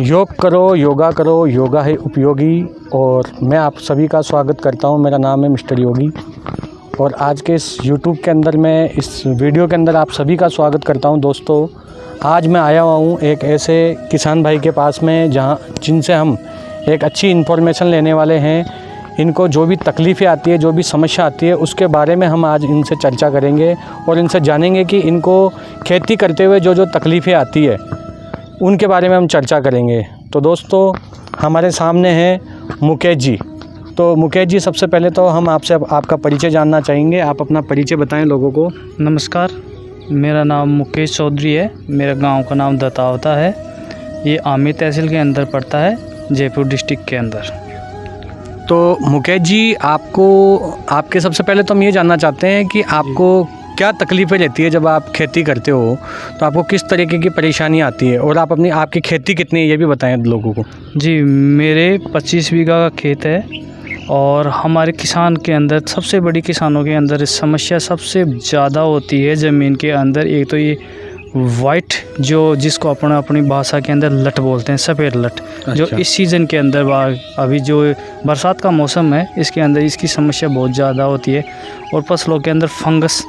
योग करो, योगा करो, योगा है उपयोगी। और मैं आप सभी का स्वागत करता हूं। मेरा नाम है मिस्टर योगी और आज के इस यूट्यूब के अंदर मैं इस वीडियो के अंदर आप सभी का स्वागत करता हूं। दोस्तों, आज मैं आया हुआ हूं एक ऐसे किसान भाई के पास में जिनसे हम एक अच्छी इन्फॉर्मेशन लेने वाले हैं। इनको जो भी तकलीफ़ें आती है, जो भी समस्या आती है, उसके बारे में हम आज इनसे चर्चा करेंगे और इनसे जानेंगे कि इनको खेती करते हुए जो तकलीफ़ें आती है उनके बारे में हम चर्चा करेंगे। तो दोस्तों, हमारे सामने हैं मुकेश जी। तो मुकेश जी, सबसे पहले तो हम आपसे आपका परिचय जानना चाहेंगे। आप अपना परिचय बताएं लोगों को। नमस्कार, मेरा नाम मुकेश चौधरी है। मेरा गांव का नाम दतावता है। ये आमी तहसील के अंदर पड़ता है, जयपुर डिस्ट्रिक्ट के अंदर। तो मुकेश जी, आपके सबसे पहले तो हम ये जानना चाहते हैं कि आपको क्या तकलीफ़ें रहती है जब आप खेती करते हो, तो आपको किस तरीके की परेशानी आती है और आपकी खेती कितनी है ये भी बताएं लोगों को। जी, मेरे 25 बीघा का खेत है और हमारे किसान के अंदर, सबसे बड़ी किसानों के अंदर समस्या सबसे ज़्यादा होती है ज़मीन के अंदर। एक तो ये वाइट, जिसको अपनी भाषा के अंदर लट बोलते हैं, सफ़ेद लट। अच्छा। जो इस सीज़न के अंदर अभी जो बरसात का मौसम है, इसके अंदर इसकी समस्या बहुत ज़्यादा होती है। और फसलों के अंदर फंगस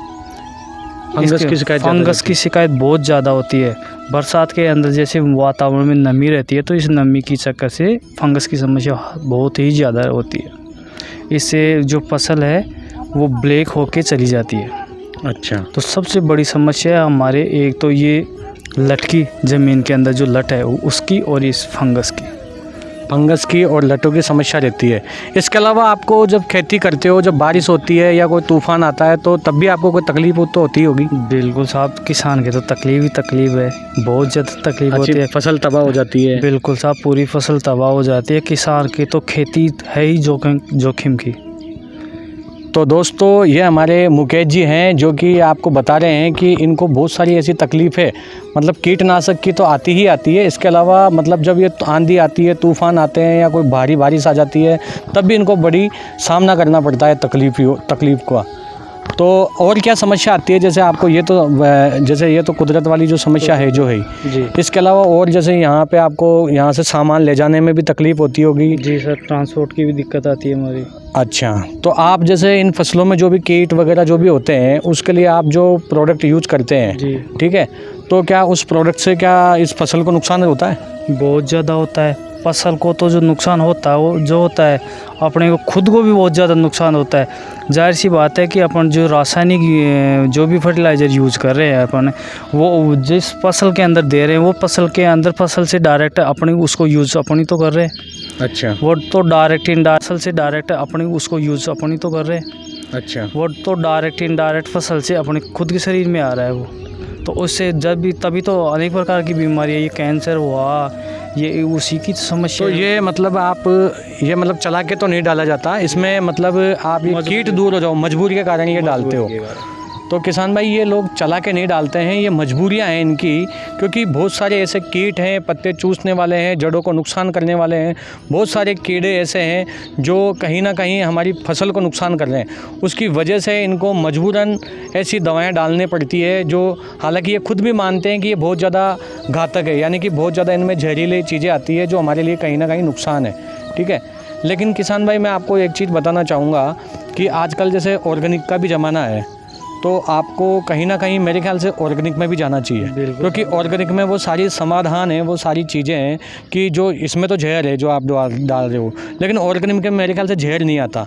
की शिकायत बहुत ज़्यादा होती है। बरसात के अंदर जैसे वातावरण में नमी रहती है, तो इस नमी की चक्कर से फंगस की समस्या बहुत ही ज़्यादा होती है। इससे जो फसल है वो ब्लैक होके चली जाती है। अच्छा। तो सबसे बड़ी समस्या हमारे, एक तो ये लट की, ज़मीन के अंदर जो लट है उसकी, और इस फंगस की और लटों की समस्या रहती है। इसके अलावा आपको जब खेती करते हो, जब बारिश होती है या कोई तूफ़ान आता है, तो तब भी आपको कोई तकलीफ तो होती होगी। बिल्कुल साहब, किसान के तो तकलीफ ही तकलीफ है, बहुत ज़्यादा तकलीफ होती है। फसल तबाह हो जाती है। बिल्कुल साहब, पूरी फसल तबाह हो जाती है। किसान की तो खेती है ही जोखिम की। तो दोस्तों, ये हमारे मुकेश जी हैं जो कि आपको बता रहे हैं कि इनको बहुत सारी ऐसी तकलीफ़ें, मतलब कीटनाशक की तो आती ही आती है। इसके अलावा मतलब जब ये आंधी आती है, तूफ़ान आते हैं या कोई भारी बारिश आ जाती है, तब भी इनको बड़ी सामना करना पड़ता है तकलीफ़ का। तो और क्या समस्या आती है? जैसे आपको ये तो कुदरत वाली जो समस्या है जो है जी। इसके अलावा और जैसे यहाँ पे आपको यहाँ से सामान ले जाने में भी तकलीफ़ होती होगी। जी सर, ट्रांसपोर्ट की भी दिक्कत आती है हमारी। अच्छा, तो आप जैसे इन फसलों में जो भी कीट वगैरह जो भी होते हैं, उसके लिए आप जो प्रोडक्ट यूज करते हैं, जी, ठीक है, तो क्या उस प्रोडक्ट से क्या इस फसल को नुकसान होता है? बहुत ज़्यादा होता है। फसल को तो जो नुकसान होता है, वो जो होता है, अपने को खुद को भी बहुत ज़्यादा नुकसान होता है। जाहिर सी बात है कि अपन जो रासायनिक जो भी फर्टिलाइज़र यूज़ कर रहे हैं अपन, वो जिस फसल के अंदर दे रहे हैं, वो फसल से डायरेक्ट अपनी उसको यूज़ अपनी तो कर रहे हैं। अच्छा। वो तो फसल से डायरेक्ट अपनी उसको यूज़ अपनी तो कर रहे हैं। अच्छा। वो तो डायरेक्ट इनडायरेक्ट फसल से अपने खुद के शरीर में आ रहा है वो। तो उससे तभी तो अनेक प्रकार की बीमारी है। ये कैंसर हुआ, ये उसी की समस्या। तो ये मतलब चला के तो नहीं डाला जाता इसमें, मतलब आप ये कीट दूर हो जाओ, मजबूरी के कारण ये डालते हो। तो किसान भाई, ये लोग चला के नहीं डालते हैं, ये मजबूरियां हैं इनकी, क्योंकि बहुत सारे ऐसे कीट हैं, पत्ते चूसने वाले हैं, जड़ों को नुकसान करने वाले हैं। बहुत सारे कीड़े ऐसे हैं जो कहीं ना कहीं हमारी फसल को नुकसान कर रहे हैं। उसकी वजह से इनको मजबूरन ऐसी दवाएं डालनी पड़ती है, जो हालांकि ये खुद भी मानते हैं कि ये बहुत ज़्यादा घातक है, यानी कि बहुत ज़्यादा इनमें जहरीली चीज़ें आती है जो हमारे लिए कहीं ना कहीं नुकसान है। ठीक है, लेकिन किसान भाई, मैं आपको एक चीज़ बताना चाहूँगा कि आजकल जैसे ऑर्गेनिक का भी ज़माना है, तो आपको कहीं ना कहीं मेरे ख्याल से ऑर्गेनिक में भी जाना चाहिए, क्योंकि ऑर्गेनिक में वो सारी समाधान है, वो सारी चीज़ें हैं कि जो इसमें तो जहर है जो आप डाल रहे हो, लेकिन ऑर्गेनिक में मेरे ख्याल से जहर नहीं आता।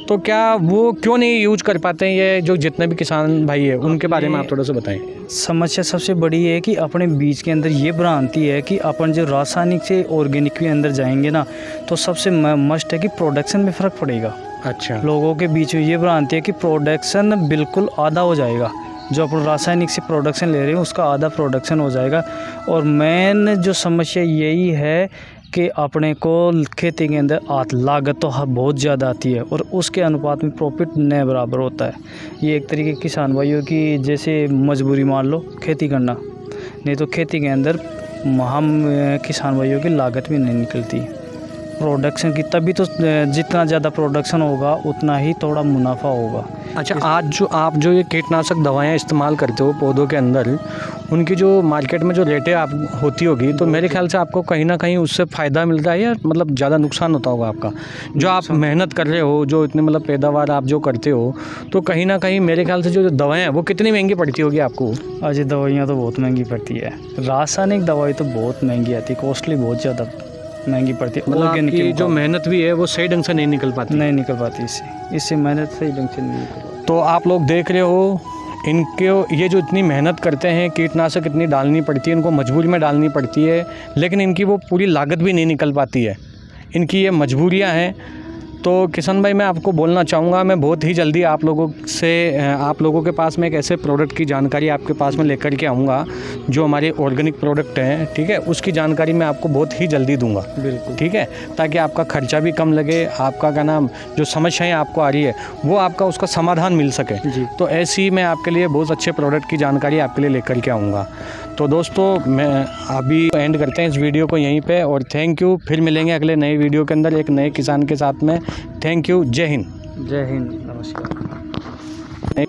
तो क्या वो क्यों नहीं यूज कर पाते हैं? ये जो जितने भी किसान भाई है उनके बारे में आप थोड़ा सा बताएं। समस्या सबसे बड़ी है कि अपने बीज के अंदर ये भ्रांति है कि अपन जो रासायनिक से ऑर्गेनिक के अंदर जाएंगे ना, तो सबसे मस्ट है कि प्रोडक्शन में फ़र्क पड़ेगा। अच्छा। लोगों के बीच में ये भ्रांति है कि प्रोडक्शन बिल्कुल आधा हो जाएगा। जो अपन रासायनिक से प्रोडक्शन ले रहे हैं उसका आधा प्रोडक्शन हो जाएगा। और मेन जो समस्या यही है कि अपने को खेती के अंदर लागत तो बहुत ज़्यादा आती है और उसके अनुपात में प्रॉफिट न बराबर होता है। ये एक तरीके किसान भाइयों की जैसे मजबूरी मान लो खेती करना, नहीं तो खेती के अंदर हम किसान भाइयों की लागत भी नहीं निकलती। प्रोडक्शन की, तभी तो जितना ज़्यादा प्रोडक्शन होगा उतना ही थोड़ा मुनाफा होगा। अच्छा, आज जो आप जो ये कीटनाशक दवाएं इस्तेमाल करते हो पौधों के अंदर, उनकी जो मार्केट में जो रेटें आप होती होगी, तो मेरे ख्याल से आपको कहीं ना कहीं उससे फ़ायदा मिल रहा है या मतलब ज़्यादा नुकसान होता होगा आपका? जो आप मेहनत कर रहे हो, जो इतने मतलब पैदावार आप जो करते हो, तो कहीं ना कहीं मेरे ख्याल से जो दवाएँ हैं वो कितनी महंगी पड़ती होगी आपको? आज ये दवाइयाँ तो बहुत महंगी पड़ती है, रासायनिक दवाई तो बहुत महंगी आती है, कॉस्टली बहुत ज़्यादा महंगी पड़ती है। मतलब ऑर्गेनिक आपकी जो मेहनत भी है वो सही ढंग से नहीं निकल पाती। नहीं निकल पाती, इससे मेहनत सही ढंग से नहीं निकल पाती। तो आप लोग देख रहे हो, इनके ये जो इतनी मेहनत करते हैं, कीटनाशक इतनी डालनी पड़ती है, इनको मजबूरी में डालनी पड़ती है, लेकिन इनकी वो पूरी लागत भी नहीं निकल पाती है। इनकी ये मजबूरियां हैं। तो किशन भाई, मैं आपको बोलना चाहूँगा, मैं बहुत ही जल्दी आप लोगों के पास में एक ऐसे प्रोडक्ट की जानकारी आपके पास में लेकर के आऊँगा जो हमारे ऑर्गेनिक प्रोडक्ट हैं, ठीक है, उसकी जानकारी मैं आपको बहुत ही जल्दी दूंगा। बिल्कुल, ठीक है, ताकि आपका खर्चा भी कम लगे, आपका क्या नाम जो समस्याएं आपको आ रही है वो आपका उसका समाधान मिल सके जी। तो ऐसी ही मैं आपके लिए बहुत अच्छे प्रोडक्ट की जानकारी आपके लिए लेकर के आऊँगा। तो दोस्तों, मैं अभी एंड करते हैं इस वीडियो को यहीं पे, और थैंक यू। फिर मिलेंगे अगले नए वीडियो के अंदर एक नए किसान के साथ में। Thank you. जय हिंद। जय हिंद, नमस्कार।